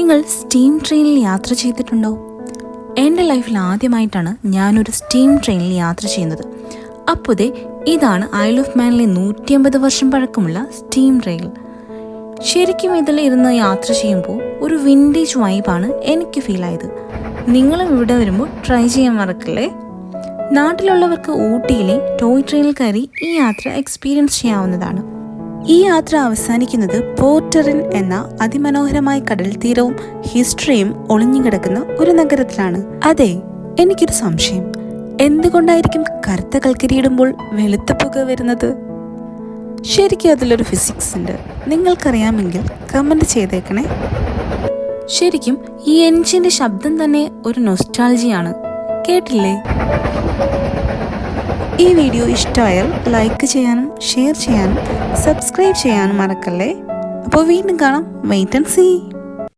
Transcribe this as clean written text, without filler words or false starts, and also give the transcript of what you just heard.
നിങ്ങൾ സ്റ്റീം ട്രെയിനിൽ യാത്ര ചെയ്തിട്ടുണ്ടോ? എൻ്റെ ലൈഫിൽ ആദ്യമായിട്ടാണ് ഞാനൊരു സ്റ്റീം ട്രെയിനിൽ യാത്ര ചെയ്യുന്നത്. അപ്പോഴേ ഇതാണ് ഐൽ ഓഫ് മാനിലെ 150 വർഷം പഴക്കമുള്ള സ്റ്റീം ട്രെയിൻ. ശരിക്കും ഇതിൽ ഇരുന്ന് യാത്ര ചെയ്യുമ്പോൾ ഒരു വിൻറ്റേജ് വൈബാണ് എനിക്ക് ഫീൽ ആയത്. നിങ്ങളും ഇവിടെ വരുമ്പോൾ ട്രൈ ചെയ്യാൻ മറക്കല്ലേ. നാട്ടിലുള്ളവർക്ക് ഊട്ടിയിലെ ടോയ് ട്രെയിനിൽ കയറി ഈ യാത്ര എക്സ്പീരിയൻസ് ചെയ്യാവുന്നതാണ്. ഈ യാത്ര അവസാനിക്കുന്നത് പോർട്ടറിൻ എന്ന അതിമനോഹരമായ കടൽ തീരവും ഹിസ്റ്ററിയും ഒളിഞ്ഞുകിടക്കുന്ന ഒരു നഗരത്തിലാണ്. അതെ, എനിക്കൊരു സംശയം, എന്തുകൊണ്ടായിരിക്കും കറുത്ത കൽക്കരിയിടുമ്പോൾ വെളുത്ത പുക വരുന്നത്? ശരിക്കും അതിലൊരു ഫിസിക്സ് ഉണ്ട്. നിങ്ങൾക്കറിയാമെങ്കിൽ കമൻറ്റ് ചെയ്തേക്കണേ. ശരിക്കും ഈ എൻജിൻ്റെ ശബ്ദം തന്നെ ഒരു നൊസ്റ്റാൾജിയാണ്, കേട്ടില്ലേ? ഈ വീഡിയോ ഇഷ്ടമായാൽ ലൈക്ക് ചെയ്യാനും ഷെയർ ചെയ്യാനും സബ്സ്ക്രൈബ് ചെയ്യാനും മറക്കല്ലേ. അപ്പോൾ വീണ്ടും കാണാം. Wait and see.